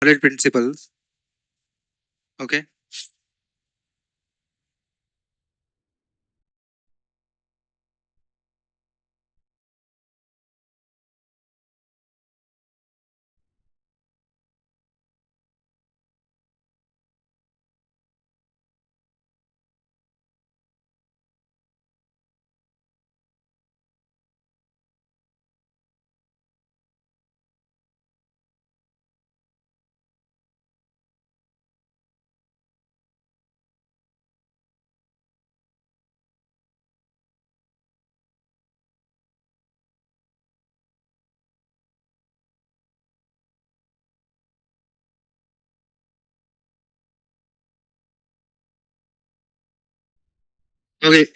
solid principles. Okay. Okay.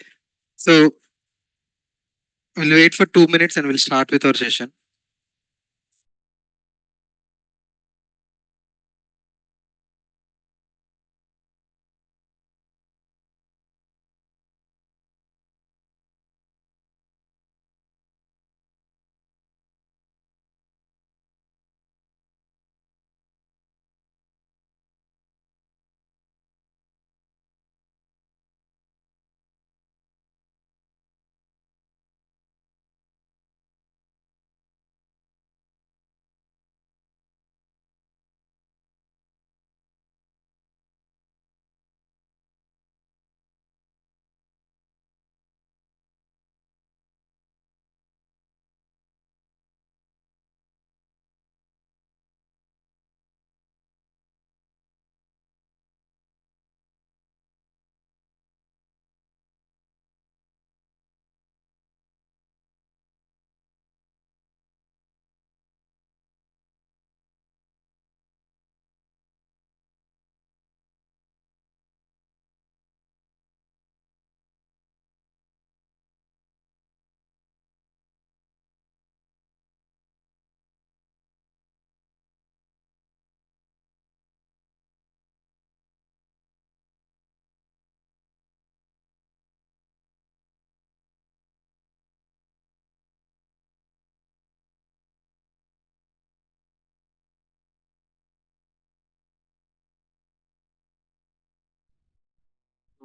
So we'll wait for 2 minutes and we'll start with our session.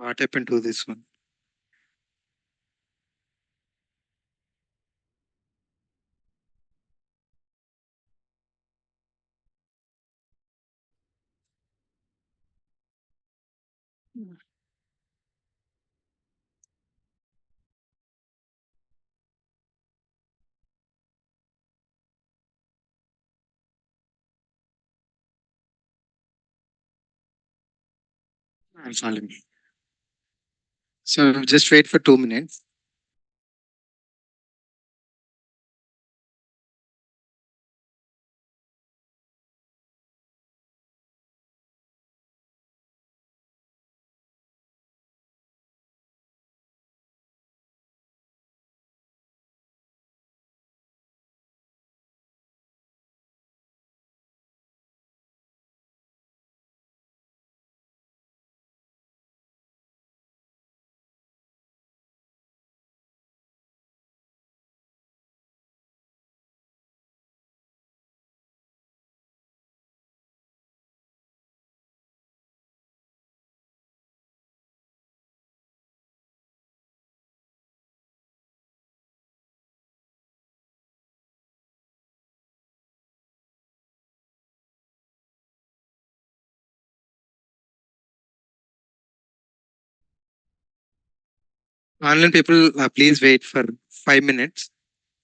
What happened to this one? I'm following. So just wait for 2 minutes. Online people, please wait for 5 minutes.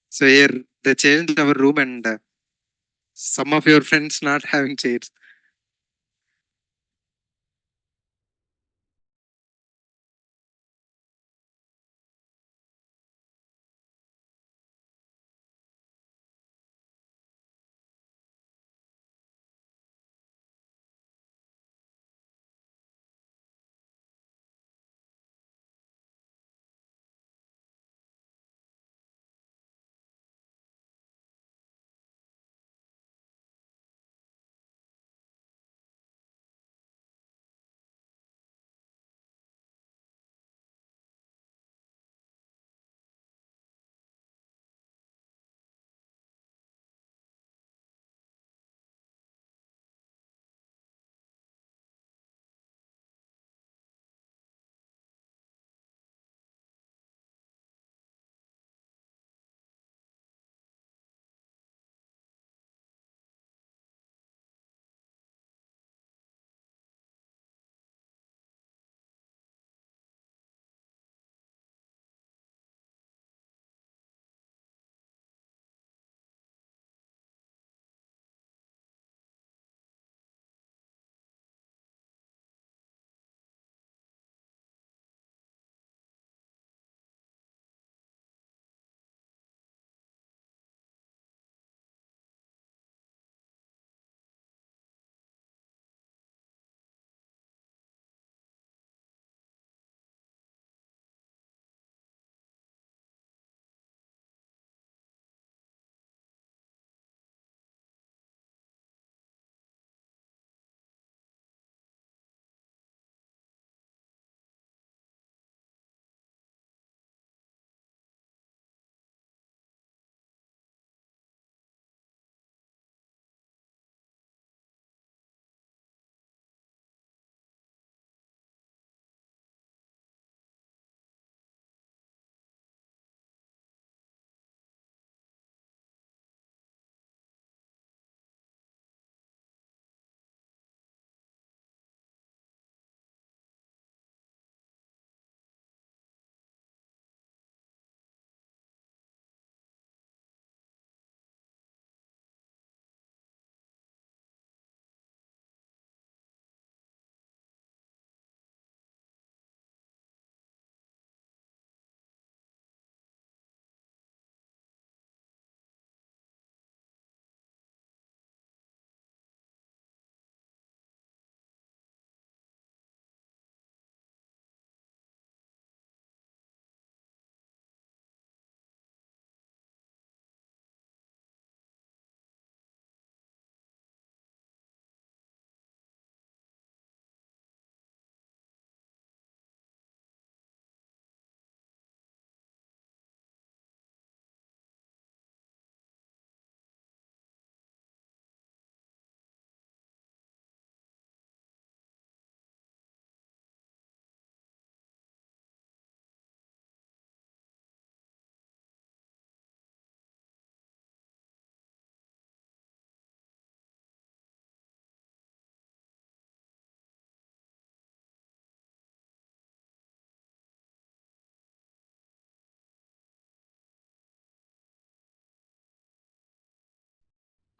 So here they changed our room and some of your friends not having chairs.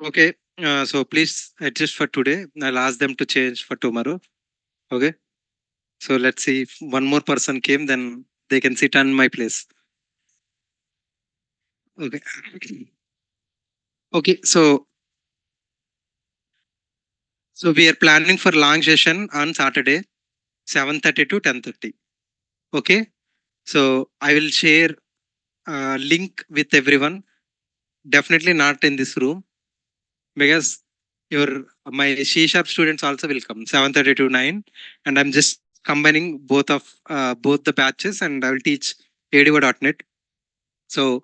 Okay. So please adjust for today. I'll ask them to change for tomorrow. Okay. So let's see if one more person came, then they can sit on my place. Okay. Okay. So we are planning for long session on Saturday, 7:30 to 10:30. Okay. So I will share link with everyone. Definitely not in this room because your my C sharp students also will come 7:30 to 9, and I'm just combining both the batches, and I will teach ADO.NET. So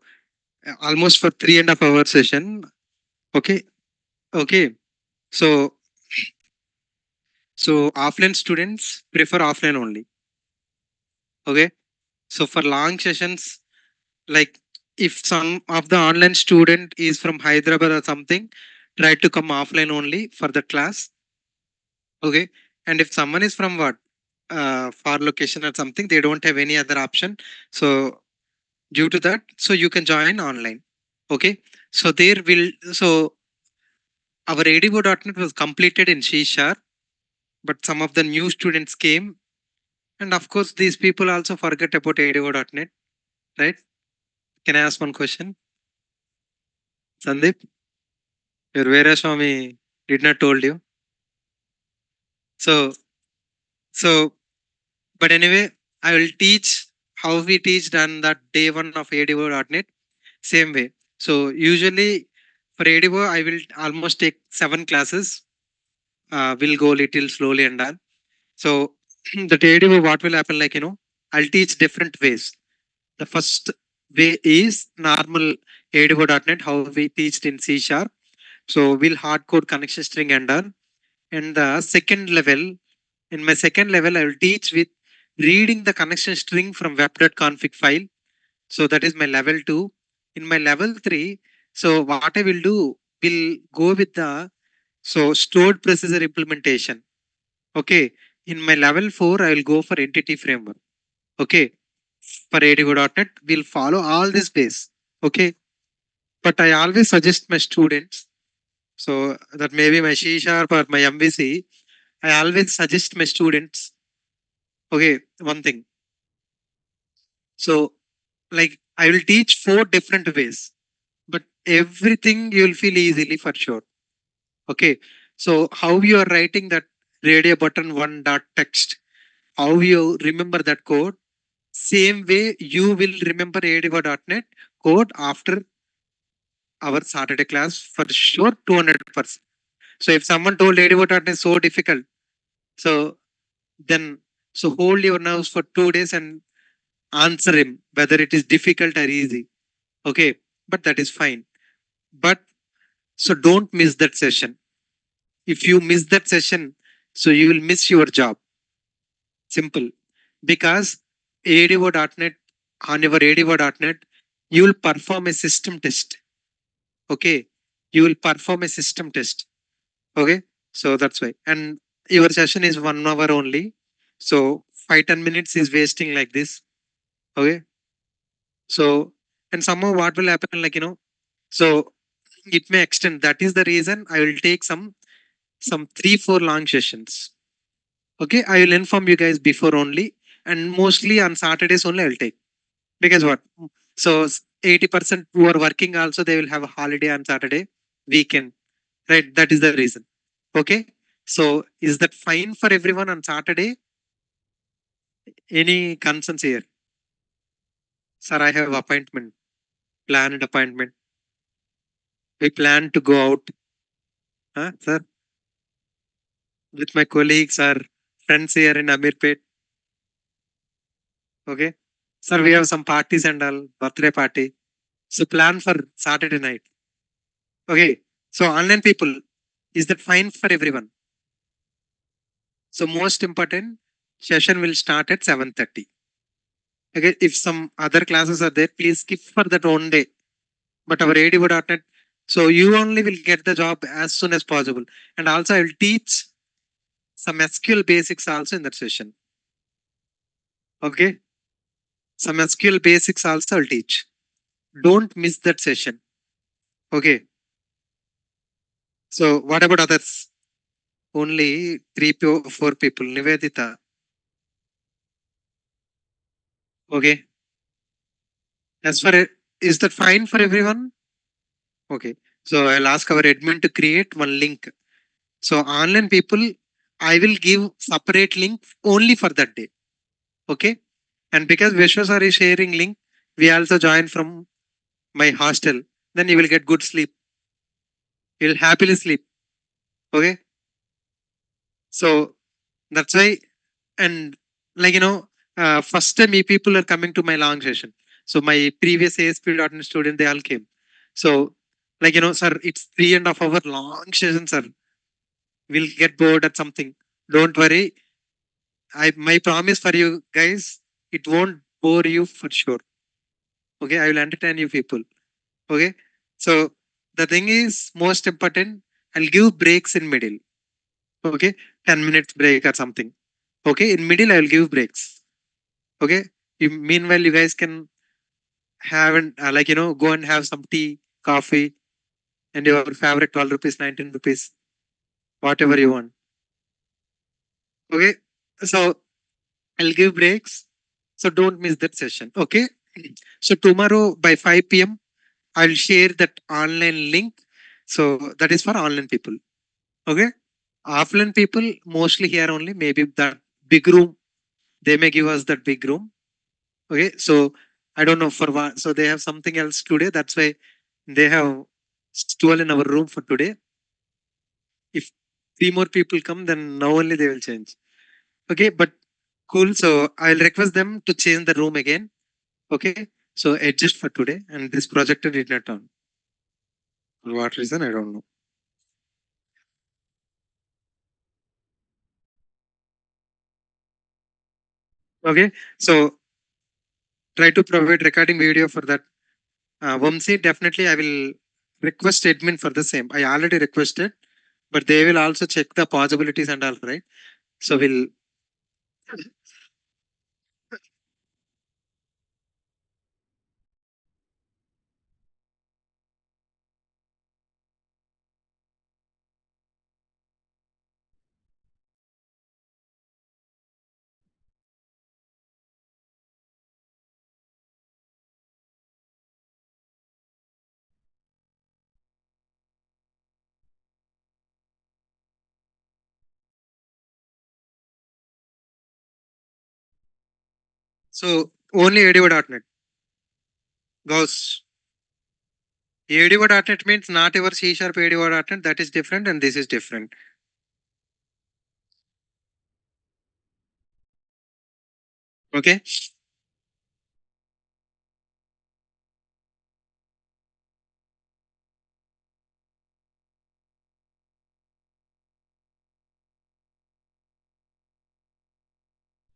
almost for 3.5 hour session. Okay, okay. So offline students prefer offline only. Okay. So for long sessions, like if some of the online student is from Hyderabad or something, try to come offline only for the class. Okay. And if someone is from what far location or something, they don't have any other option. So due to that, so you can join online. Okay. So there will so our ADO.NET was completed in C sharp, but some of the new students came, and of course these people also forget about ADO.NET, right? Can I ask one question, Sandeep? Your Veeraswamy did not told you. So so but anyway, I will teach how we teached on that day one of ADO.NET. Same way. So usually for ADO, I will almost take 7 classes. We'll go little slowly and all. So the ADO, what will happen? Like I'll teach different ways. The first way is normal ADO.NET, how we teached in C sharp. So we'll hard code connection string and all. And the second level, in my second level, I will teach with reading the connection string from web.config file. So that is my level 2. In my level 3, so what I will do, will go with the stored procedure implementation. Okay. In my level 4, I will go for entity framework. Okay. For ADO.NET, we'll follow all this base. Okay. But I always suggest my students, so that maybe my C sharp or my MVC, I always suggest my students, okay, one thing. So, like, I will teach 4 different ways, but everything you will feel easily for sure. Okay. So, how you are writing that radio button one dot text, how you remember that code, same way you will remember ADO.NET code after our Saturday class for sure 200%. So, if someone told ADO.NET is so difficult, so then hold your nerves for 2 days and answer him whether it is difficult or easy. Okay, but that is fine. But so don't miss that session. If you miss that session, so you will miss your job. Simple. Because ADO.NET, on your ADO.NET, you will perform a system test. Okay, you will perform a system test. Okay, so that's why. And your session is 1 hour only. So 5-10 minutes is wasting like this. Okay, so and somehow what will happen, like so it may extend. That is the reason I will take some 3-4 long sessions. Okay, I will inform you guys before only, and mostly on Saturdays only I'll take, because what? So 80% who are working also, they will have a holiday on Saturday weekend, right? That is the reason. Okay, so is that fine for everyone on Saturday? Any concerns here? Sir, I have appointment, planned appointment. We plan to go out, huh, sir, with my colleagues or friends here in Amirpet. Okay. Sir, we have some parties and all, birthday party. So plan for Saturday night. Okay. So online people, is that fine for everyone? So most important, session will start at 7:30. Okay. If some other classes are there, please skip for that one day. But our ADO.NET, so you only will get the job as soon as possible. And also I will teach some SQL basics also in that session. Okay. Some SQL basics also I'll teach. Don't miss that session. Okay. So what about others? Only four people. Nivedita. Okay. As far as, is that fine for everyone? Okay. So I'll ask our admin to create one link. So online people, I will give separate link only for that day. Okay. And because Vishwasar is sharing link, we also join from my hostel. Then you will get good sleep. You'll happily sleep. Okay. So that's why, and like first time people are coming to my long session. So my previous ASP.NET student, they all came. So sir, it's 3.5 hour long session, sir. We'll get bored at something. Don't worry. I my promise for you guys, it won't bore you for sure. Okay, I will entertain you people. Okay. So the thing is most important, I'll give breaks in middle. Okay. 10 minutes break or something. Okay. In middle, I will give breaks. Okay. Meanwhile, you guys can have and go and have some tea, coffee, and your favorite 12 rupees, 19 rupees, whatever you want. Okay. So I'll give breaks. So don't miss that session. Okay. So tomorrow by 5 p.m., I'll share that online link. So that is for online people. Okay. Offline people mostly here only, maybe that big room. They may give us that big room. Okay. So I don't know for what. So they have something else today. That's why they have stolen our room for today. If three more people come, then now only they will change. Okay. But cool. So I'll request them to change the room again. Okay. So adjust for today. And this projector did not on. For what reason? I don't know. Okay. So try to provide recording video for that. Vamsi, definitely I will request admin for the same. I already requested, but they will also check the possibilities and all, right? So we'll, so only ADO.NET goes. ADO.NET means not your C sharp ADO.NET, that is different and this is different. Okay.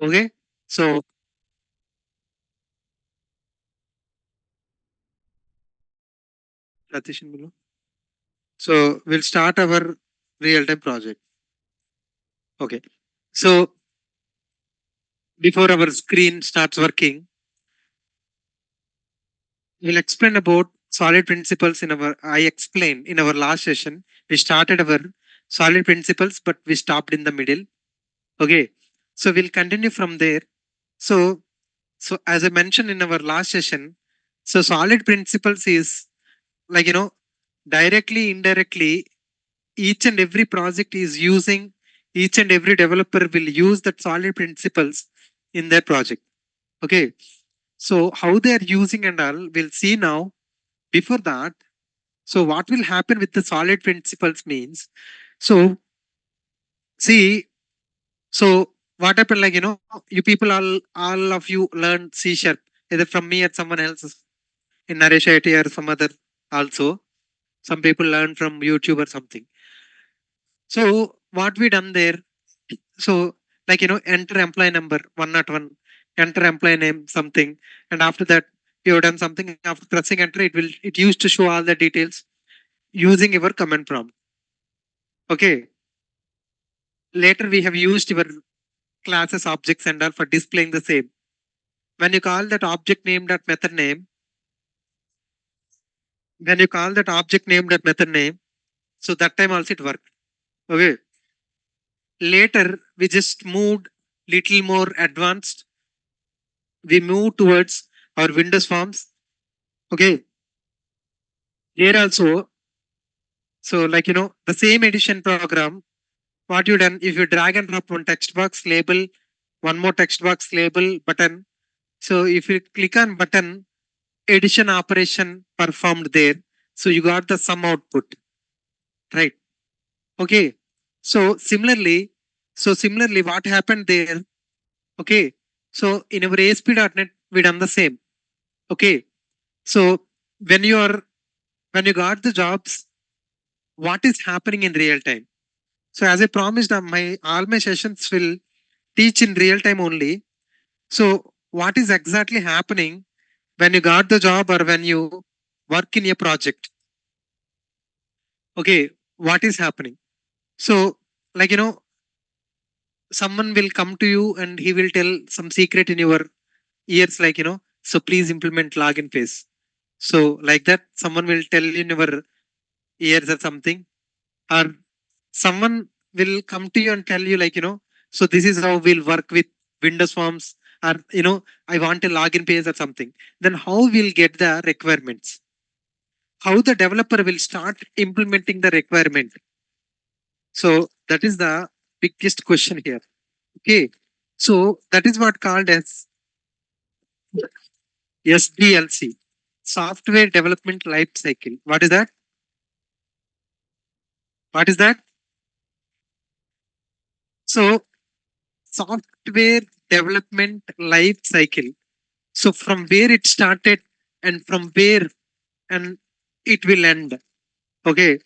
Okay. So, Ratish and Mulu. So we'll start our real time project. Okay. So before our screen starts working, we'll explain about solid principles in our. I explained in our last session. We started our solid principles, but we stopped in the middle. Okay, so we'll continue from there. So, so as I mentioned in our last session, so solid principles is like directly, indirectly, each and every project is using. Each and every developer will use that solid principles in their project. Okay, so how they are using and all, we'll see now. Before that, so what will happen with the solid principles means, so see, so what happened like you people all of you learn C sharp either from me or someone else in Naresh IT or some other also. Some people learn from YouTube or something. So what we done there, so enter employee number 101, enter employee name something, and after that you have done something. After pressing enter, it used to show all the details using your command prompt. Okay. Later we have used your classes, objects, and all for displaying the same. When you call that object name dot method name, when you call that object name dot method name, So that time also it worked. Okay. Later we just moved little more advanced. We moved towards our Windows forms. Okay. Here also, so like the same edition program, what you done if you drag and drop one text box label, one more text box label button. So if you click on button, addition operation performed there. So you got the sum output, right? Okay. So similarly, what happened there? Okay. So in our ASP.NET, we done the same. Okay. So when you are when you got the jobs, what is happening in real time? So as I promised, my all my sessions will teach in real time only. So what is exactly happening when you got the job or when you work in a project? Okay, what is happening? So like someone will come to you and he will tell some secret in your ears, like so please implement login phase. So like that, someone will tell in your ears or something, or someone will come to you and tell you like so this is how we'll work with Windows forms, or I want a login page or something. Then how we'll get the requirements? How the developer will start implementing the requirement? So that is the biggest question here. Okay, so that is what called as SDLC, software development life cycle. What is that? What is that? So software development life cycle. So from where it started and from where and it will end. Okay,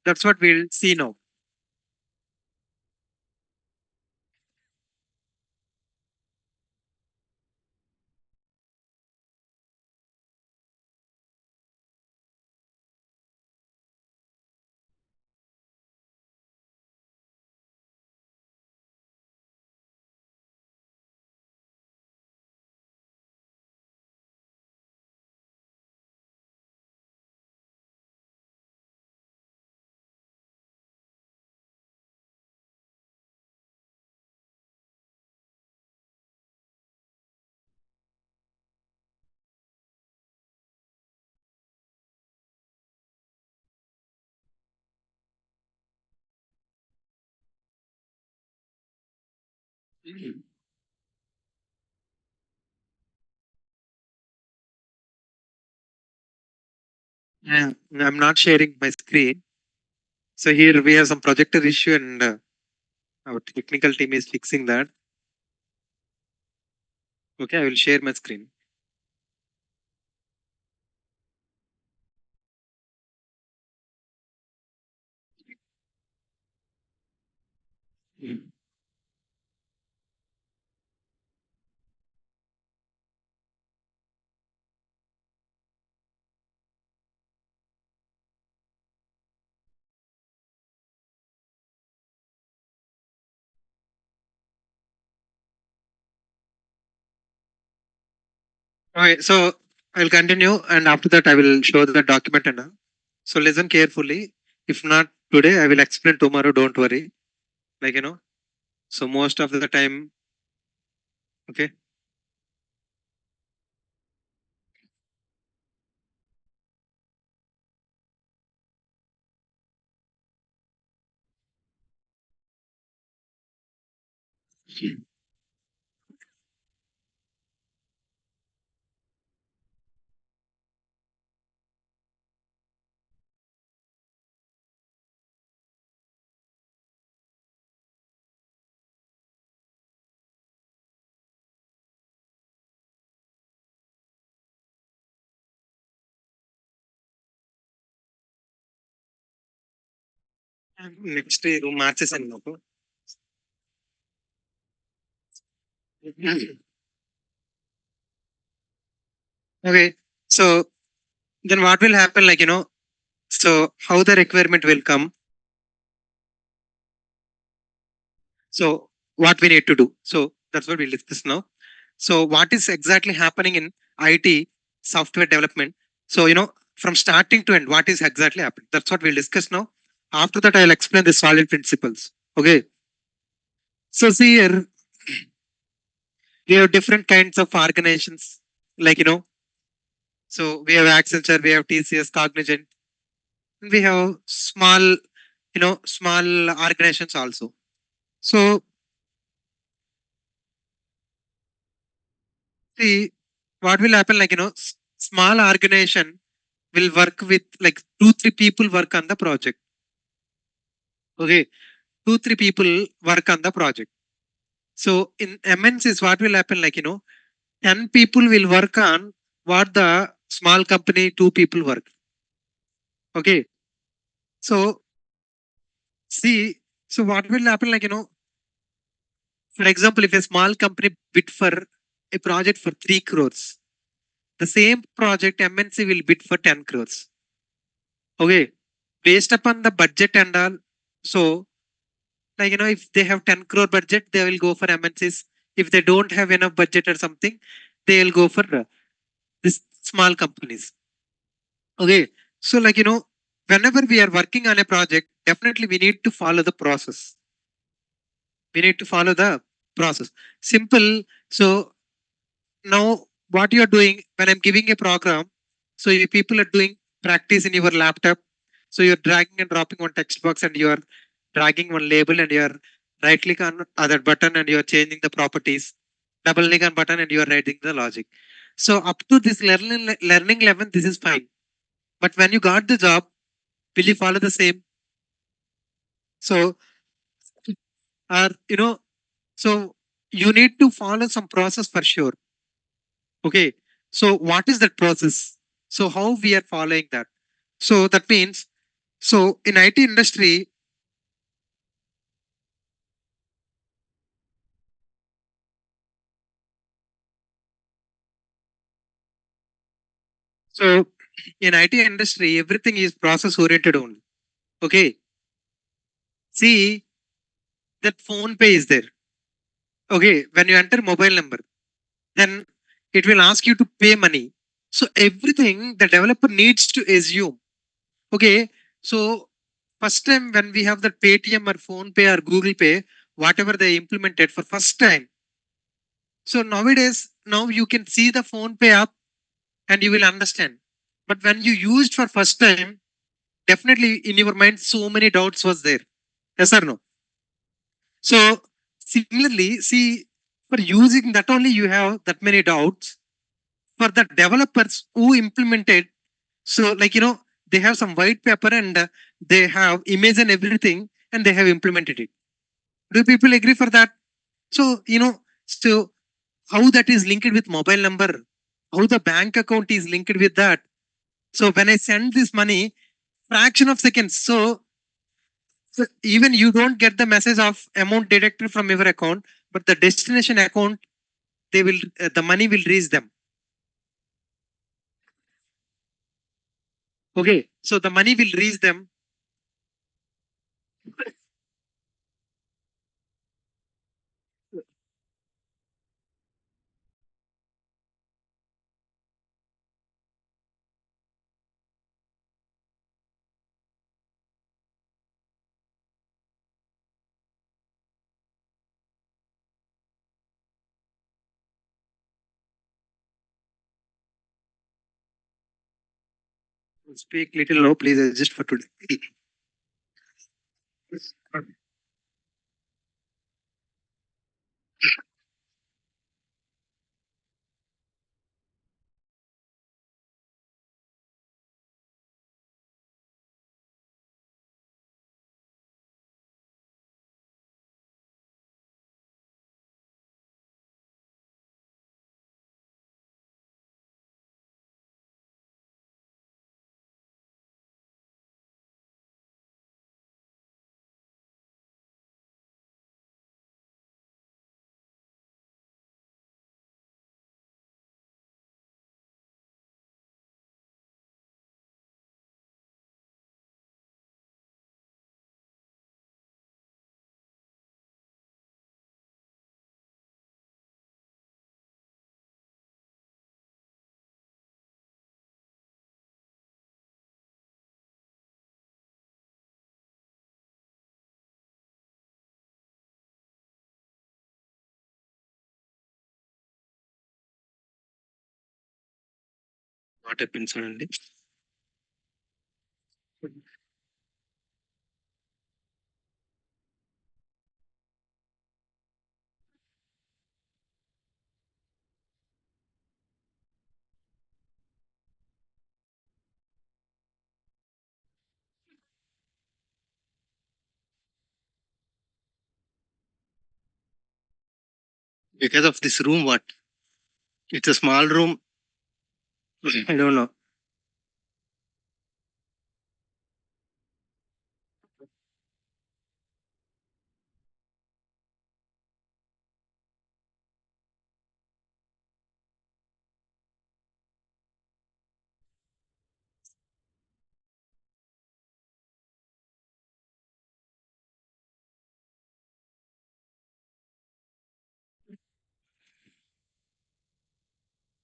that's what we'll see now. Yeah, I'm not sharing my screen. So here we have some projector issue, and our technical team is fixing that. Okay, I will share my screen. Okay, so I'll continue, and after that, I will show the document and all. So listen carefully. If not today, I will explain tomorrow. Don't worry. Like so most of the time, okay. Next room matches and no. Okay. So then what will happen? Like so how the requirement will come. So what we need to do. So that's what we'll discuss now. So what is exactly happening in IT software development? So from starting to end, what is exactly happening. That's what we'll discuss now. After that, I'll explain the solid principles. Okay. So see here, we have different kinds of organizations. Like, so we have Accenture, we have TCS, Cognizant, and we have small organizations also. So see, what will happen, like, small organization will work with like two, three people work on the project. Okay. Two, three people work on the project. So in MNCs, what will happen, like, 10 people will work on what the small company, two people work. Okay. So see, so what will happen, like, for example, if a small company bid for a project for 3 crores, the same project MNC will bid for 10 crores. Okay. Based upon the budget and all. So, like, if they have 10 crore budget, they will go for MNCs. If they don't have enough budget or something, they will go for this small companies. Okay. So, like, whenever we are working on a project, definitely we need to follow the process. We need to follow the process. Simple. So, now what you are doing when I'm giving a program, so you people are doing practice in your laptop. So you're dragging and dropping one text box and you are dragging one label and you are right click on other button and you are changing the properties. Double click on button and you are writing the logic. So up to this learning level, this is fine. But when you got the job, will you follow the same? So, or so you need to follow some process for sure. Okay. So what is that process? So how we are following that? So that means, so in IT industry, so in IT industry, everything is process oriented only. Okay. See, that phone pay is there. Okay. When you enter mobile number, then it will ask you to pay money. So everything the developer needs to assume. Okay. So first time when we have that Paytm or Phone Pay or Google Pay, whatever they implemented for first time. So nowadays, now you can see the Phone Pay app and you will understand. But when you used for first time, definitely in your mind, so many doubts was there. Yes or no? So similarly, see, for using that only you have that many doubts. For the developers who implemented, so like they have some white paper and they have image and everything, and they have implemented it. Do people agree for that? So so how that is linked with mobile number, how the bank account is linked with that. So when I send this money, fraction of seconds. So even you don't get the message of amount deducted from your account, but the destination account, they will the money will reach them. Okay, so the money will reach them. Speak little low, please. Just for today. what happens suddenly. Because of this room, what? It's a small room. I don't know.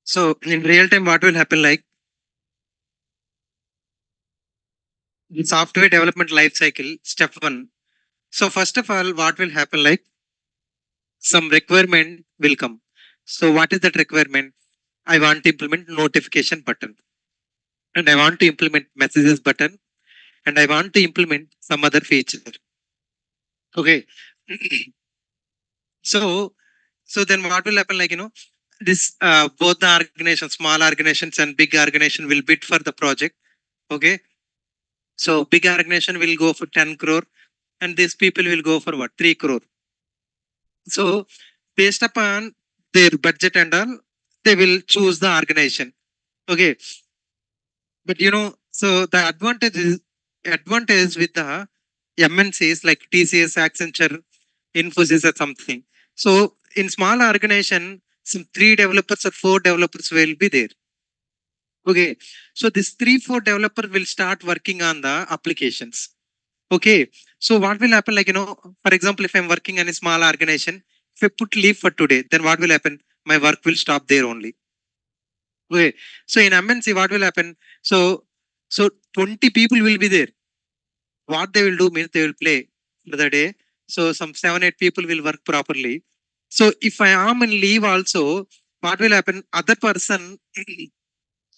So in real time, what will happen? Like the software development life cycle, step one. So first of all, what will happen? Like some requirement will come. So what is that requirement? I want to implement notification button, and I want to implement messages button, and I want to implement some other feature. Okay. So then what will happen? Like this both the organizations, small organizations and big organization will bid for the project. Okay. So big organization will go for 10 crore, and these people will go for what, 3 crore. So based upon their budget and all, they will choose the organization. Okay. But so the advantage with the MNCs like TCS, Accenture, Infosys or something. So in small organization, some three developers or four developers will be there. Okay. So this three, four developer will start working on the applications. Okay. So what will happen? Like, for example, if I'm working in a small organization, if I put leave for today, then what will happen? My work will stop there only. Okay. So in MNC, what will happen? So 20 people will be there. What they will do means they will play for the day. So some 7, 8 people will work properly. So if I am in leave also, what will happen? Other person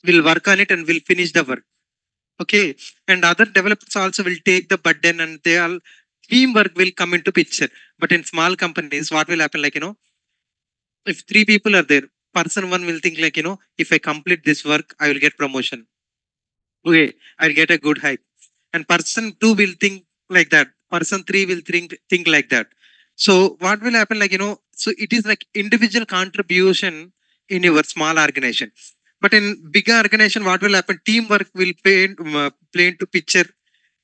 will work on it and will finish the work. Okay. And other developers also will take the burden, and they all teamwork will come into picture. But in small companies, what will happen? Like, if three people are there, person one will think like, if I complete this work, I will get promotion. Okay, I'll get a good hike. And person two will think like that. Person three will think like that. So what will happen? Like, so it is like individual contribution in your small organization. But in bigger organization, what will happen? Teamwork will play into picture,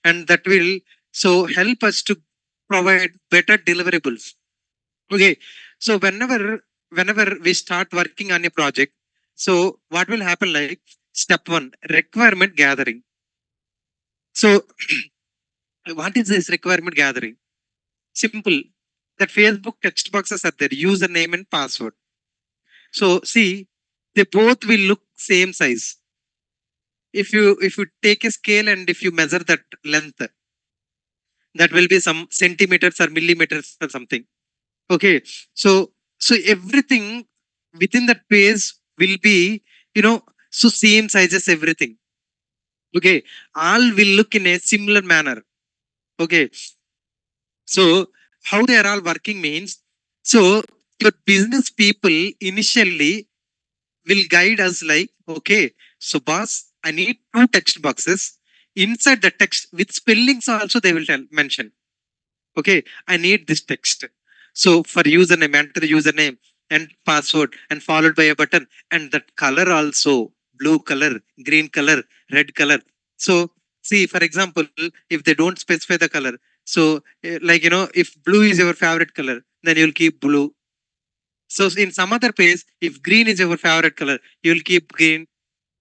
and that will so help us to provide better deliverables. Okay. So whenever we start working on a project, so what will happen? Like step one, requirement gathering. So what is this requirement gathering? Simple. That Facebook text boxes are there, username and password. So see, they both will look same size. If you take a scale and if you measure that length, that will be some centimeters or millimeters or something. Okay. So everything within that page will be, so same sizes, everything. Okay. All will look in a similar manner. Okay. So how they are all working means, so your business people initially will guide us like, okay, so boss, I need two text boxes. Inside the text with spellings also they will mention. Okay, I need this text. So for username, enter username and password and followed by a button, and that color also, blue color, green color, red color. So see, for example, if they don't specify the color, so like, if blue is your favorite color, then you'll keep blue. So in some other place, if green is your favorite color, you'll keep green.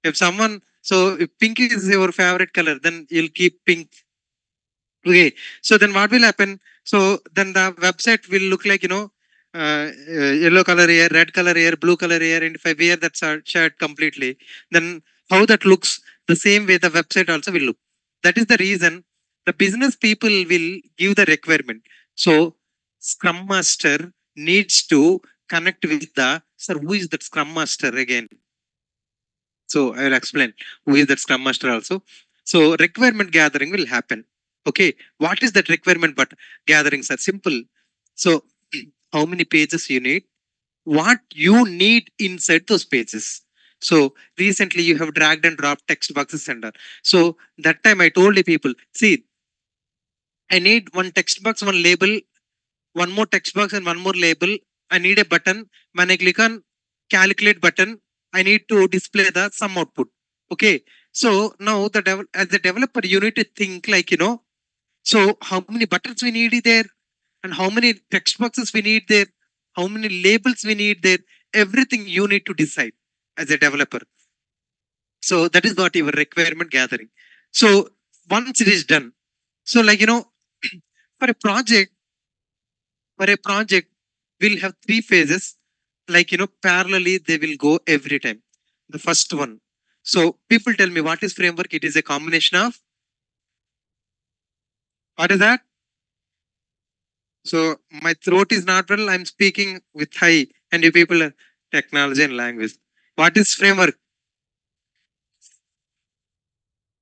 If someone, so if pink is your favorite color, then you'll keep pink. Okay. So then what will happen? So then the website will look like, yellow color here, red color here, blue color here. And if I wear that shirt completely, then how that looks, the same way the website also will look. That is the reason the business people will give the requirement. So Scrum Master needs to connect with the, sir, who is that Scrum Master again? So I will explain who is that Scrum Master also. So requirement gathering will happen. Okay, what is that requirement? But gatherings are simple. So how many pages you need? What you need inside those pages. So recently you have dragged and dropped text boxes and all. So that time I told the people, see, I need one text box, one label, one more text box and one more label. I need a button. When I click on calculate button, I need to display the sum output. Okay. So now as a developer, you need to think like, so how many buttons we need there and how many text boxes we need there, how many labels we need there, everything you need to decide as a developer. So that is what your requirement gathering. So once it is done, so like, for a project, for a project will have three phases, like, parallelly they will go every time. The first one, so people tell me what is framework. It is a combination of, what is that? So my throat is not well, I'm speaking with high, and you people are technology and language. What is framework?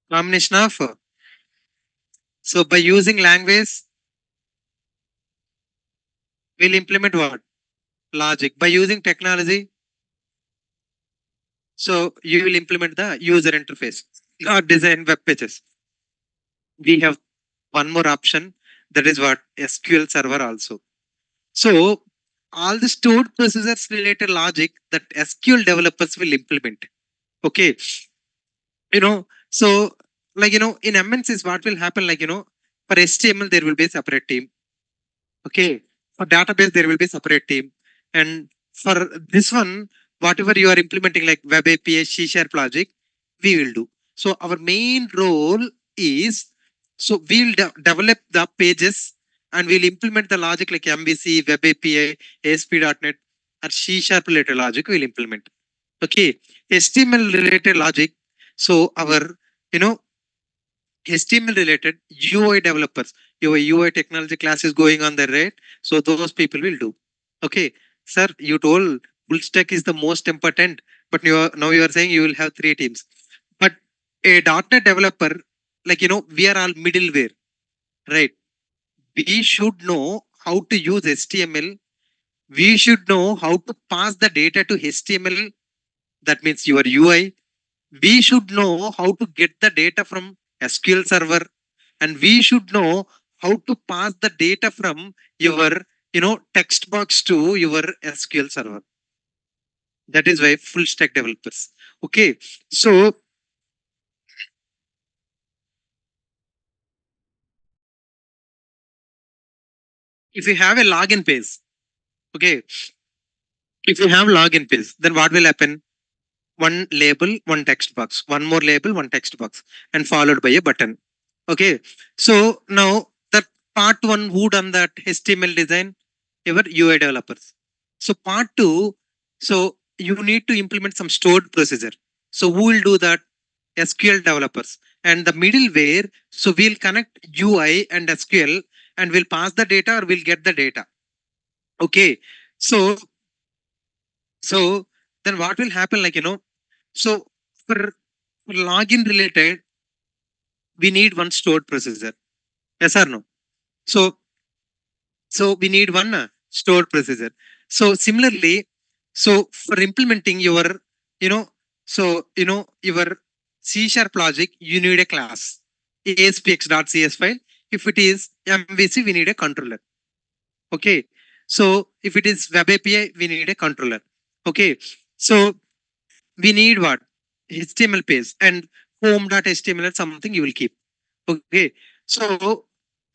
Combination of, so by using language we'll implement what? Logic. By using technology, so you will implement the user interface or design web pages. We have one more option, that is what? SQL server also. So all the stored procedures related logic that SQL developers will implement. Okay. So like, in MNCs, what will happen? Like, for HTML, there will be a separate team. Okay. For database, there will be separate team. And for this one, whatever you are implementing, like web API, C sharp logic, we will do. So our main role is, so we'll develop the pages and we'll implement the logic like MVC, web API, ASP.NET, or C sharp related logic we'll implement. Okay. HTML related logic. So our, you know, HTML related UI developers, your UI technology class is going on there, right? So those people will do. Okay, sir, you told full stack is the most important, but now you are saying you will have three teams. But a .NET developer, like, we are all middleware, right? We should know how to use HTML. We should know how to pass the data to HTML. That means your UI. We should know how to get the data from SQL server, and we should know how to pass the data from your, text box to your SQL server. That is why full stack developers. Okay. So if you have a login page, okay, if you have login page, then what will happen? One label, one text box, one more label, one text box, and followed by a button. Okay. So now that part one, who done that HTML design? Your UI developers. So part two, so you need to implement some stored procedure. So who will do that? SQL developers. And the middleware, so we'll connect UI and SQL and we'll pass the data or we'll get the data. Okay. So so then what will happen? Like, so for login related, we need one stored procedure. Yes or no? So we need one stored procedure. So similarly, so for implementing your, you know, your C sharp logic, you need a class aspx.cs file. If it is MVC, we need a controller. Okay. So if it is web API, we need a controller. Okay. So we need what? HTML page and home.html is something you will keep. Okay. So,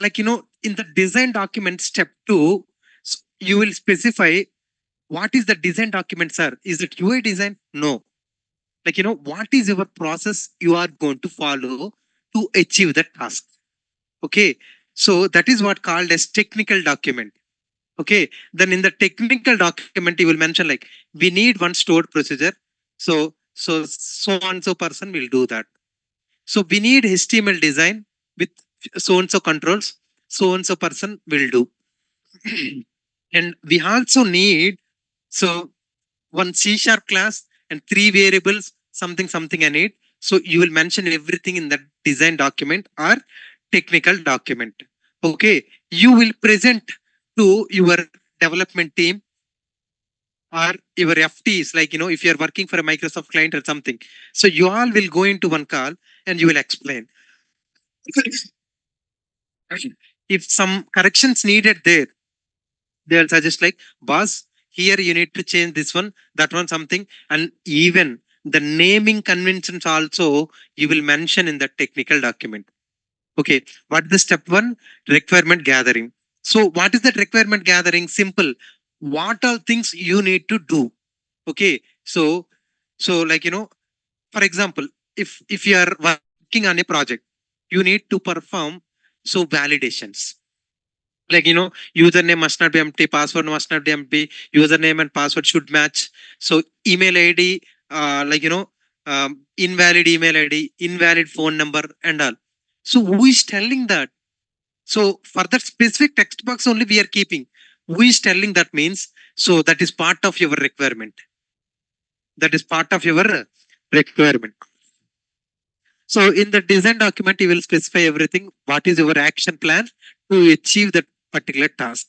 like, in the design document, step two, you will specify what is the design document, sir. Is it UI design? No. Like, what is your process you are going to follow to achieve the task? Okay. So, that is what called as technical document. Okay. Then in the technical document, you will mention like, we need one stored procedure. So and so person will do that. So we need HTML design with so and so controls. So and so person will do. And we also need, so one C sharp class and three variables something something I need. So you will mention everything in that design document or technical document. Okay, you will present to your development team or your FTs, like if you are working for a Microsoft client or something. So you all will go into one call and you will explain. If some corrections needed there, they'll suggest like, boss, here you need to change this one, that one, something, and even the naming conventions also you will mention in the technical document. Okay, what is the step one? Requirement gathering. So what is that requirement gathering? Simple. What are things you need to do? Okay, so like for example, if you are working on a project, you need to perform so validations, like username must not be empty, password must not be empty, username and password should match. So email id, like invalid email id, invalid phone number and all. So who is telling that? So for that specific text box only we are keeping. Who is telling that means? So that is part of your requirement. That is part of your requirement. So in the design document, you will specify everything. What is your action plan to achieve that particular task?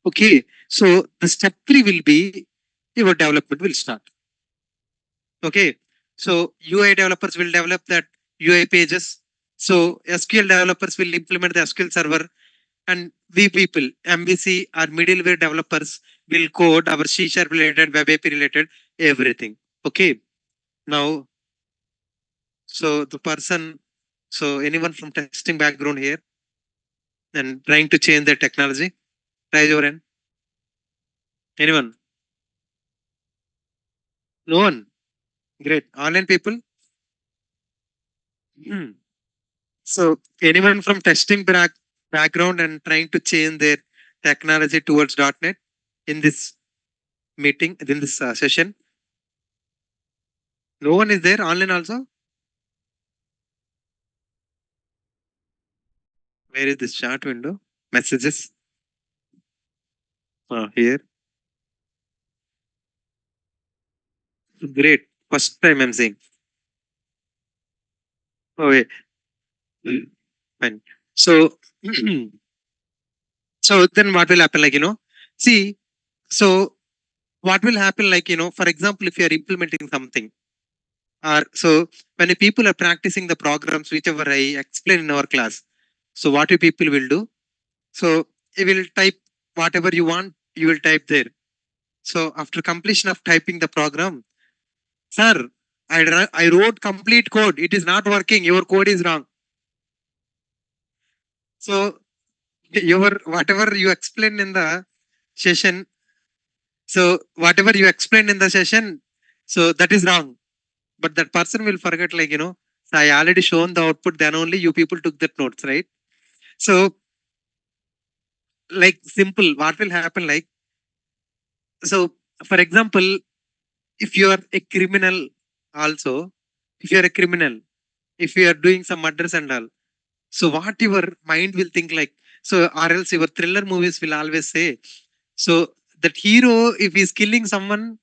Okay. So the step three will be your development will start. Okay. So UI developers will develop that UI pages. So SQL developers will implement the SQL server, and we people, MVC or middleware developers will code our C# related, web API related, everything. Okay. Now, so the person, so anyone from testing background here and trying to change the technology? Raise your hand. Anyone? No one. Great. Online people? Hmm. So anyone from testing background and trying to change their technology towards .NET in this meeting, in this session? No one is there online also? Where is this chat window? Messages? Here. Great. First time I'm seeing. Oh, wait. Fine. So, so then what will happen? Like, see, so what will happen? Like, for example, if you are implementing something, or so when the people are practicing the programs, whichever I explain in our class, so what you people will do? So you will type whatever you want, you will type there. So after completion of typing the program, sir, I wrote complete code. It is not working. Your code is wrong. So your whatever you explained in the session, so whatever you explained in the session, so that is wrong. But that person will forget, like, so I already shown the output, then only you people took that notes, right? So, like, simple, what will happen, like, so for example, if you are a criminal also, if you are a criminal, if you are doing some murders and all, so what your mind will think, like, so or else your thriller movies will always say, so that hero, if he's killing someone,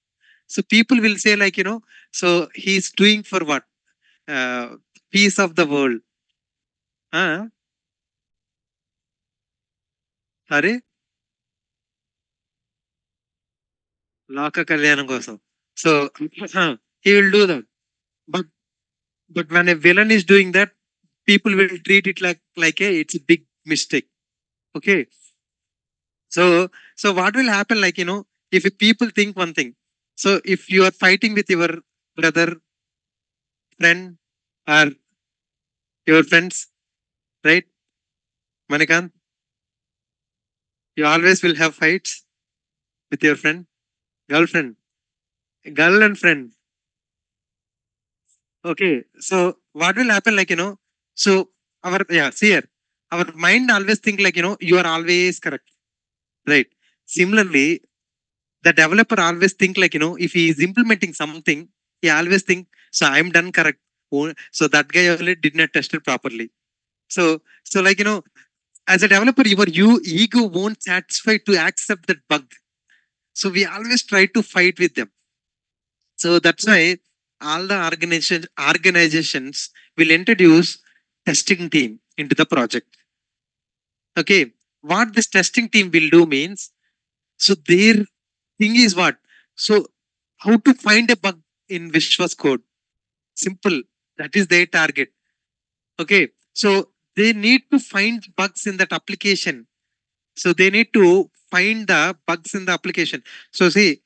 so people will say, like, so he's doing for what? uh, Peace of the world. అరే లోక కళ్యాణం కోసం. So he will do that. But when a villain is doing that, people will treat it like a it's a big mistake. Okay. So what will happen? Like, if people think one thing. So if you are fighting with your brother, friend, or your friends, right? Manikant, you always will have fights with your friend, girlfriend, girl and friend. Okay. So what will happen? Like, so our, yeah, see here, our mind always think like, you are always correct. Right. Similarly, the developer always think like, if he is implementing something, he always think, so I'm done correct. Oh, so that guy only did not test it properly. So like, as a developer, your ego won't satisfy to accept that bug. So we always try to fight with them. So that's why. all the organizations will introduce testing team into the project. Okay, what this testing team will do means, so their thing is what? So how to find a bug in Vishwa's code? Simple. That is their target. Okay, so they need to find bugs in that application. So they need to find the bugs in the application. So see,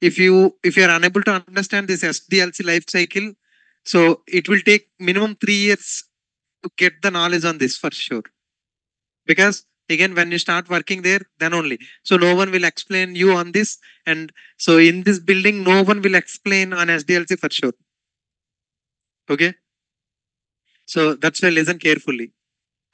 if you are unable to understand this SDLC life cycle, so it will take minimum 3 years to get the knowledge on this for sure. Because again, when you start working there, then only. So no one will explain you on this, and so in this building, no one will explain on SDLC for sure. Okay, so that's why listen carefully.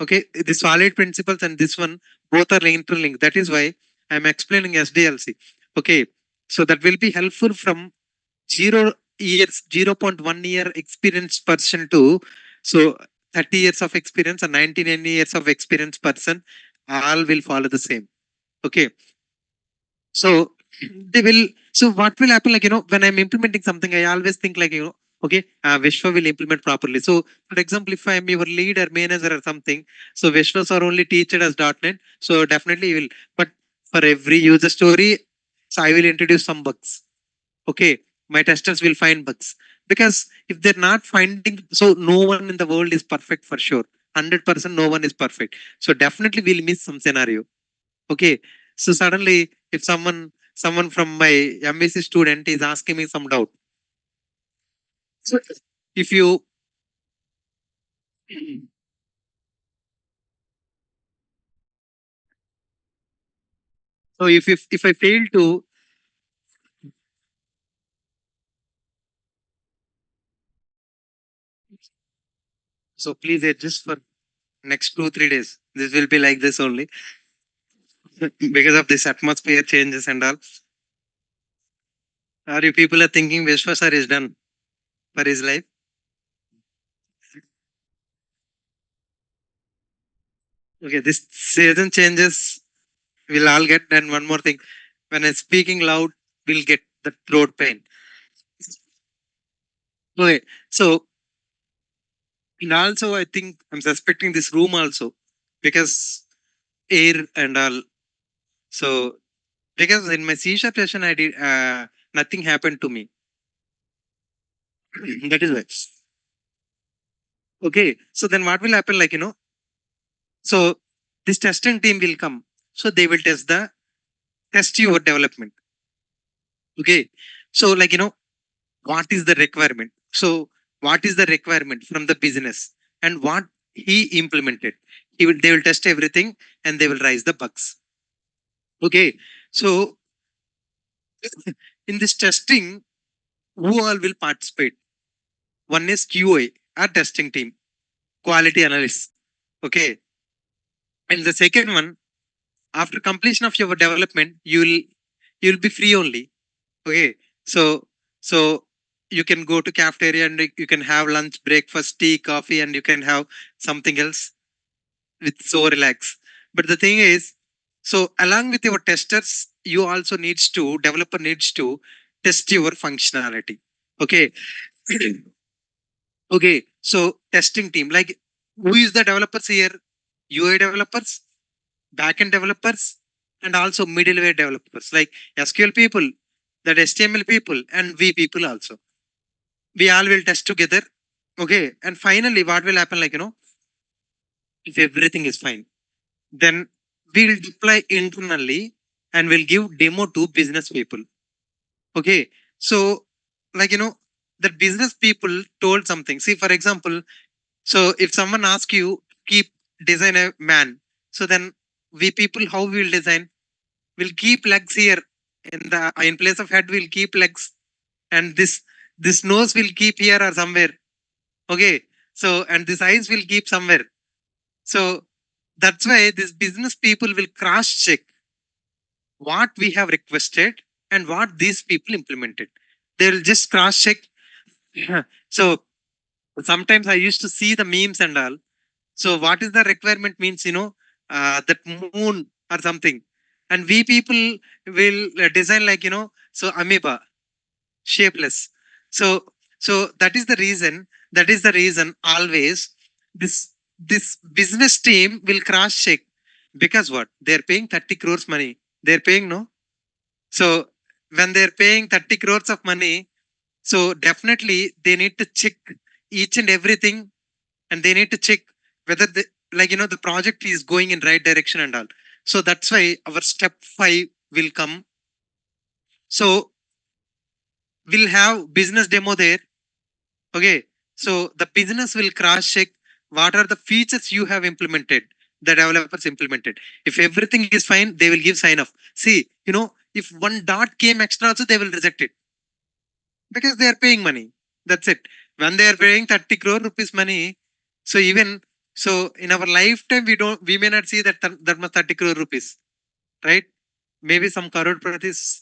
Okay, the solid principles and this one both are interlinked. That is why I'm explaining SDLC. Okay, so that will be helpful from 0 years, 0.1 year experienced person to so 30 years of experience and 99 years of experience person, all will follow the same. Okay, so they will. So what will happen? Like when I'm implementing something, I always think like okay, Vishwa will implement properly. So for example, if I'm your leader, manager, or something, so Vishwas are only teached as .NET. So definitely you will. But for every user story, so I will introduce some bugs. Okay, my testers will find bugs because if they're not finding, so no one in the world is perfect for sure. 100% no one is perfect. So definitely we'll miss some scenario. Okay. So suddenly, if someone from my MVC student is asking me some doubt, so if you so if I fail to, so please adjust for next 2 3 days. This will be like this only because of this atmosphere changes and all. Or you people are thinking Vishwa sir is done for his life. Okay, this season changes. We'll all get. And one more thing, when I'm speaking loud, we'll get the throat pain. Okay, so and also I think I'm suspecting this room also because air and all. So because in my C sharp session I did nothing happened to me. That is why. Okay, so then what will happen? Like so this testing team will come. So they will test your development. Okay, so like what is the requirement? So what is the requirement from the business and what he implemented? They will test everything and they will raise the bugs. Okay, so in this testing, who all will participate? One is QA, our testing team, quality analyst. Okay, and the second one, after completion of your development, you'll be free only. Okay, so so you can go to cafeteria and you can have lunch, breakfast, tea, coffee, and you can have something else with so relax. But the thing is, so along with your testers, you also needs to developer needs to test your functionality. Okay. Okay, so testing team, like who is the developers here? UI developers, backend developers, and also middleware developers like SQL people, that HTML people, and V people also. We all will test together. Okay, and finally, what will happen? Like if everything is fine, then we'll deploy internally and we'll give demo to business people. Okay, so like the business people told something. See, for example, so if someone asks you, keep design a man. So then we people how we will design? We'll keep legs here in place of head. We'll keep legs, and this nose will keep here or somewhere. Okay. So and this eyes will keep somewhere. So that's why these business people will cross check what we have requested and what these people implemented. They will just cross check. So sometimes I used to see the memes and all. So what is the requirement means, that moon or something. And we people will design like, so amoeba, shapeless. So So that is the reason always this business team will cross check, because what, they're paying 30 crores money, they're paying, no? So when they're paying 30 crores of money, so definitely they need to check each and everything, and they need to check whether the, the project is going in right direction and all. So that's why our step 5 will come. So we'll have business demo there. Okay. So the business will cross check what are the features you have implemented, the developers implemented. If everything is fine, they will give sign off. See, if one dot came extra also, they will reject it, because they are paying money. That's it. When they are paying 30 crore rupees money, so even so in our lifetime we may not see that much 30 crore rupees, right? Maybe some crore pratis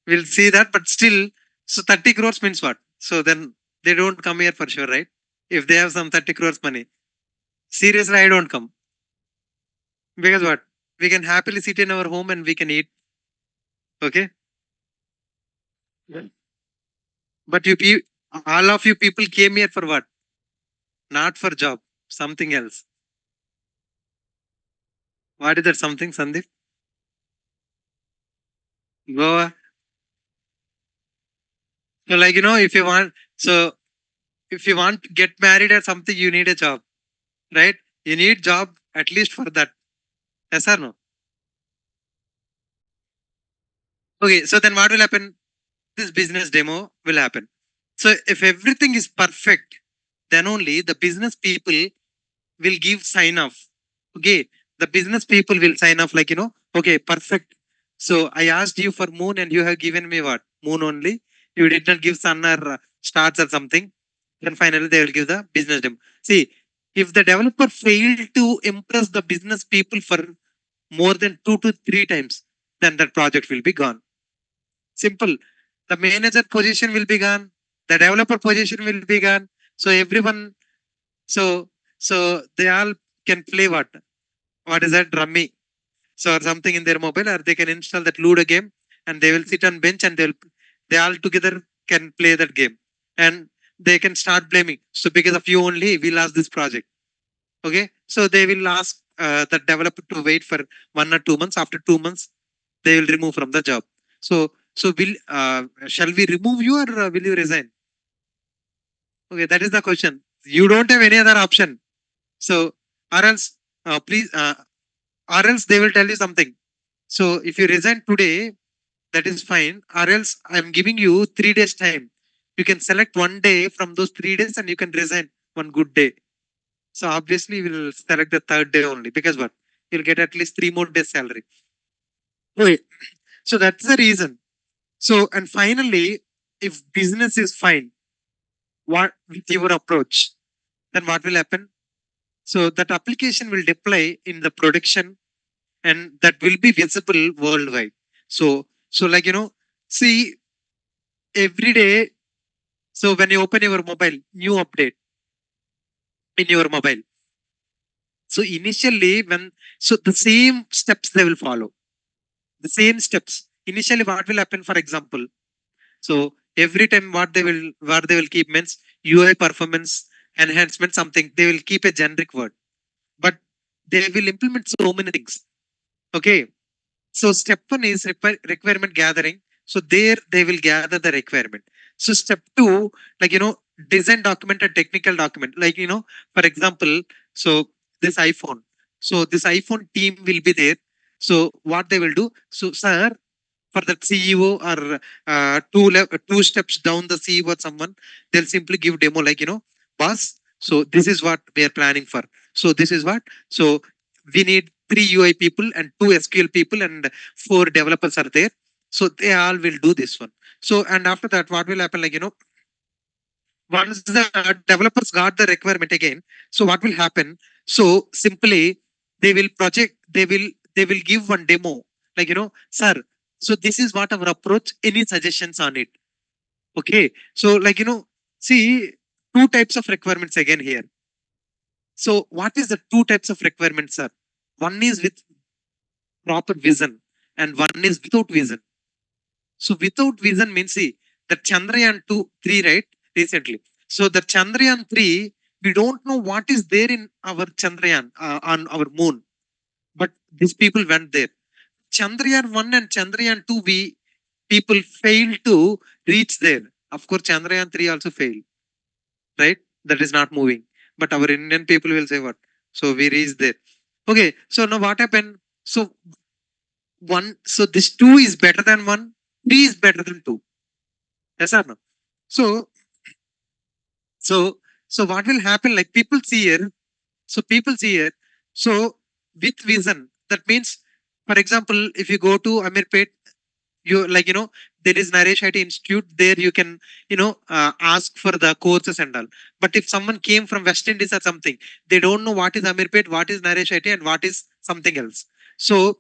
will see that, but still, so 30 crores means what? So then they don't come here for sure, right? If they have some 30 crores money. Seriously, I don't come. Because what? We can happily sit in our home and we can eat. Okay. Yeah. But all of you people came here for what? Not for job. Something else. What is that something, Sandeep? Goa. So if you want to get married or something, you need a job, right? You need job at least for that. Yes or no? Okay. So then what will happen? This business demo will happen. So if everything is perfect, then only the business people will give sign off. Okay. The business people will sign off okay, perfect. So I asked you for moon and you have given me what? Moon only. You did not give sun or stars or something. Then finally they will give the business demo. See, if the developer failed to impress the business people for more than 2 to 3 times, then that project will be gone. Simple. The manager position will be gone. The developer position will be gone. So everyone, so so they all can play what? What is that? Rummy. So or something in their mobile, or they can install that Ludo game, and they will sit on bench and they all together can play that game, and they can start blaming. So because of you only, we lost this project. Okay. So they will ask the developer to wait for 1 or 2 months. After 2 months, they will remove from the job. So will shall we remove you, or will you resign? Okay, that is the question. You don't have any other option. So or else please or else they will tell you something. So if you resign today, that is fine. Or else I'm giving you 3 days time. You can select one day from those 3 days and you can resign one good day. So obviously we'll select the third day only, because what? You'll get at least 3 more days salary. Okay. So that's the reason. So and finally, if business is fine, what with your approach, then what will happen? So that application will deploy in the production, and that will be visible worldwide. So see every day. So when you open your mobile, new update in your mobile. So initially, so the same steps they will follow. The same steps. Initially, what will happen? For example, so every time what they will keep means UI performance enhancement something. They will keep a generic word, but they will implement so many things. Okay. So step one is requirement gathering. So there they will gather the requirement. So step two, design document and technical document. For example, so this iPhone. So this iPhone team will be there. So what they will do? So sir, for the CEO or two steps down the CEO or someone, they'll simply give demo boss. So this is what we are planning for. So this is what. So we need 3 UI people and 2 SQL people and 4 developers are there. So they all will do this one. So and after that, what will happen? Once the developers got the requirement again, so what will happen? So simply they will project. They will give one demo sir. So this is what our approach. Any suggestions on it? Okay. So see two types of requirements again here. So what is the two types of requirements, sir? One is with proper vision and one is without vision. So without vision means see the Chandrayaan 2, 3, right? recently. So the Chandrayaan 3, we don't know what is there in our Chandrayaan on our moon, but these people went there. Chandrayaan 1 and Chandrayaan 2, we people failed to reach there. Of course, Chandrayaan 3 also failed, right? That is not moving. But our Indian people will say what? So we reached there. Okay, so now what happened? So so this two is better than one, three is better than two. Yes or no? So so so what will happen? Like people see here, so people see here. So with vision, that means, for example, if you go to Amirpet, you like there is Naresh IT Institute. There you can ask for the courses and all. But if someone came from West Indies or something, they don't know what is Amirpet, what is Naresh IT, and what is something else. So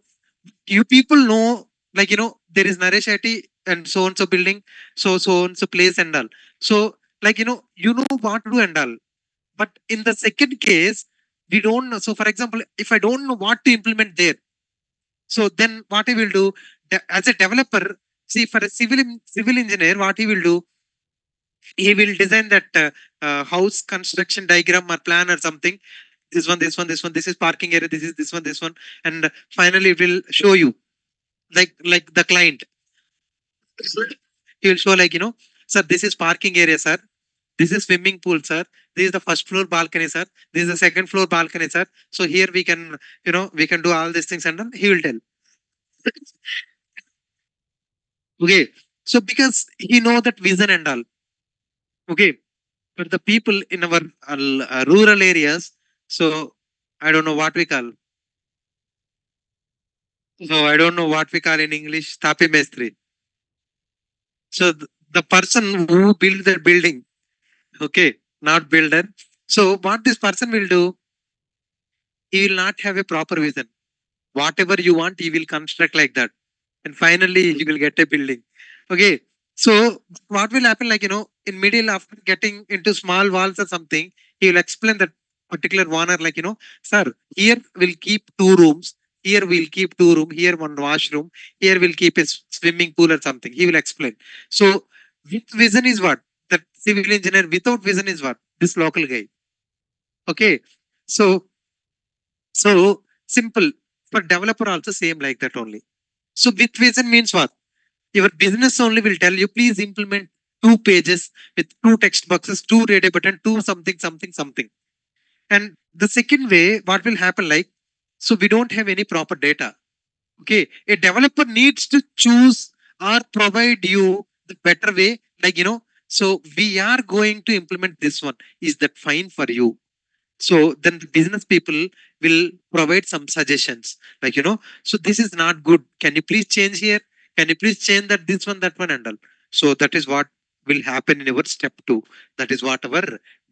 you people know, there is Naresh IT and so and so building, so and so place and all. So what to do and all. But in the second case, we don't know. So for example, if I don't know what to implement there, so then what he will do, as a developer, see for a civil engineer, what he will do, he will design that house construction diagram or plan or something. This one, this one, this one. This is parking area. This is this one, and finally it will show you like the client. He will show sir, this is parking area, sir. This is swimming pool, sir. This is the first floor balcony, sir. This is the second floor balcony, sir. So here we can, we can do all these things, and then he will tell. Okay. So because he know that vision and all. Okay. But the people in our rural areas, so I don't know what we call. So I don't know what we call in English, Tapi Mestri. So the person who built the building, okay, not builder. So what this person will do, he will not have a proper vision. Whatever you want, he will construct like that. And finally you will get a building. Okay. So what will happen, in middle after getting into small walls or something, he will explain that particular owner, sir, here we'll keep two rooms, here we'll keep two room, here one washroom, here we'll keep a swimming pool or something. He will explain. So with vision is what? That civil engineer, without vision is what? This local guy. Okay. So so simple. For developer also same like that only. So with vision means what? Your business only will tell you, please implement two pages with two text boxes, two radio button, two something, something, something. And the second way, what will happen so we don't have any proper data. Okay. A developer needs to choose or provide you the better way. So we are going to implement this one. Is that fine for you? So then the business people will provide some suggestions, so this is not good, can you please change here, can you please change that, this one, that one, and all. So that is what will happen in our step 2. That is what our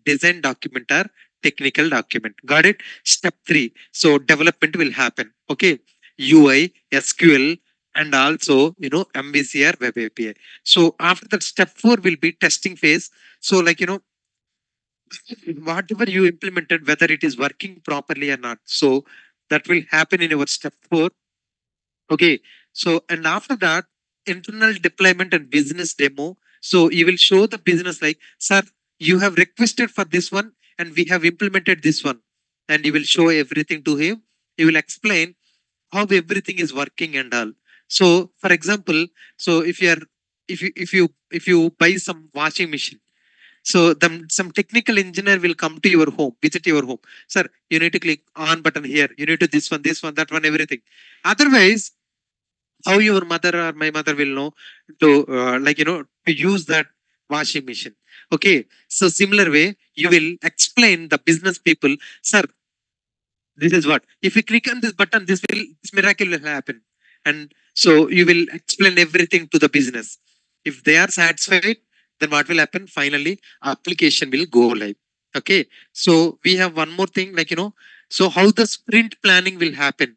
design document or technical document. Got it? Step 3, so development will happen. Okay. UI, SQL, and also MVC or web API. So after that, step 4 will be testing phase. So whatever you implemented, whether it is working properly or not. So that will happen in our step 4. Okay. So, and after that, internal deployment and business demo. So you will show the business sir, you have requested for this one and we have implemented this one. And you will show everything to him. You will explain how everything is working and all. So for example, so if you buy some washing machine, so some technical engineer will come to your home, visit your home. Sir, you need to click on button here. You need to this one, that one, everything. Otherwise, how your mother or my mother will know to to use that washing machine? Okay. So similar way, you will explain the business people, sir, this is what. If you click on this button, this miracle will happen. And so you will explain everything to the business. If they are satisfied, then what will happen? Finally, application will go live. Okay. So we have one more thing, so how the sprint planning will happen.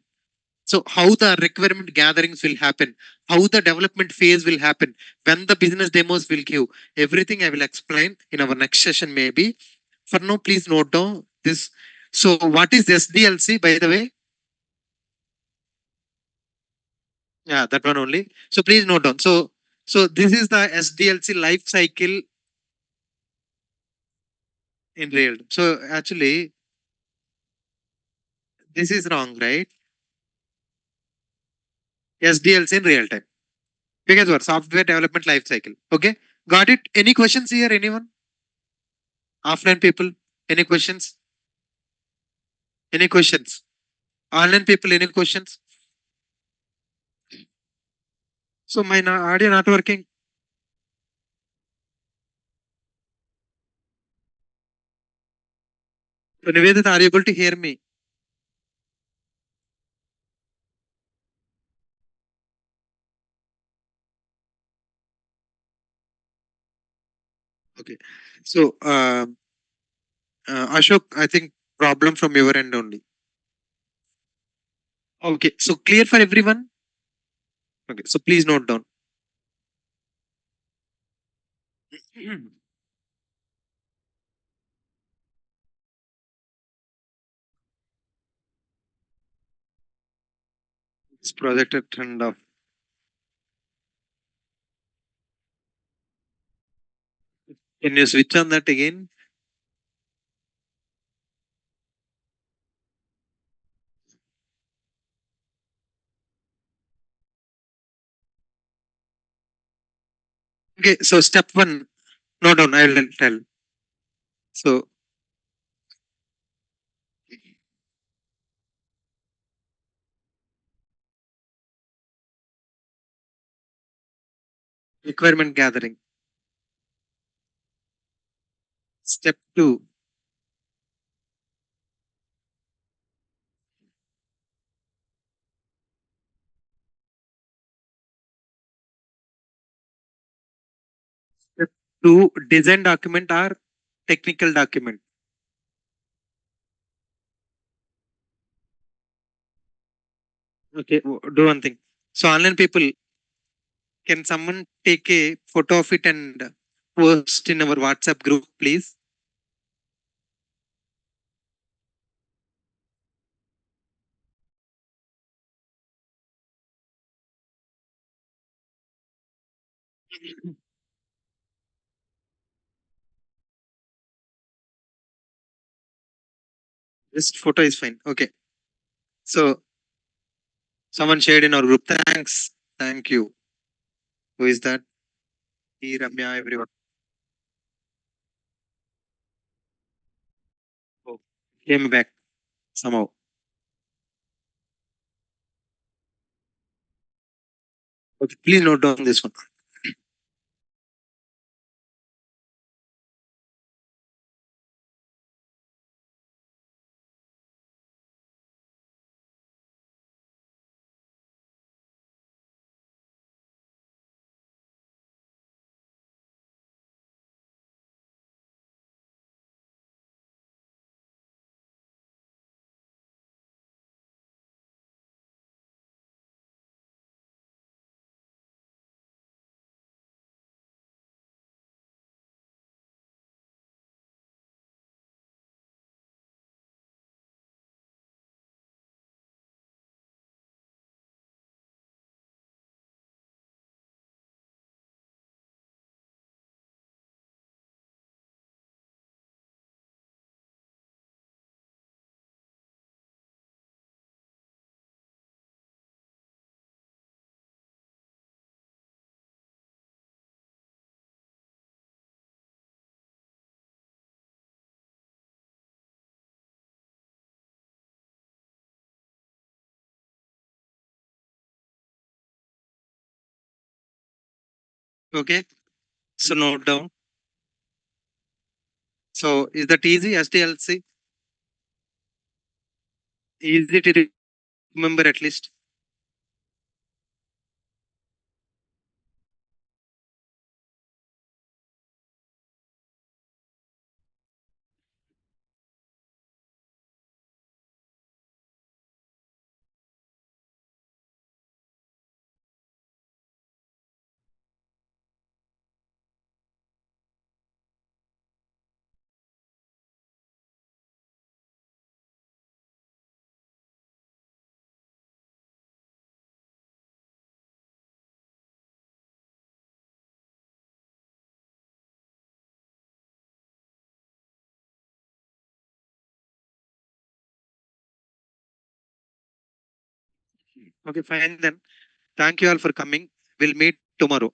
So how the requirement gatherings will happen, how the development phase will happen, when the business demos will give. Everything I will explain in our next session maybe. For now, please note down this. So what is SDLC, by the way? Yeah, that one only. So please note down. So this is the SDLC life cycle. in real. So actually, this is wrong, right? SDLC in real time. Because what? Software development life cycle. Okay. Got it? Any questions here? Anyone? Offline people? Any questions? Any questions? Online people? Any questions? So my audio not working. So Nivedita, are you able to hear me? Okay. So Ashok, I think problem from your end only. Okay. So clear for everyone. Okay. So please note down. This projected trend of. Can you switch on that again? Okay. So step one. Note down. I will tell. So requirement gathering. Step two. Step two. Design document or technical document. Okay. Do one thing. So online people, can someone take a photo of it and post in our WhatsApp group, please? Just photo is fine. Okay. So someone shared in our group. Thanks. Thank you. Who is that? E Ramya, everyone. Oh, came back somehow. Okay, please note down this one. Okay. So note down. So is that easy? SDLC? Easy to remember at least. Okay, fine then. Thank you all for coming. We'll meet tomorrow.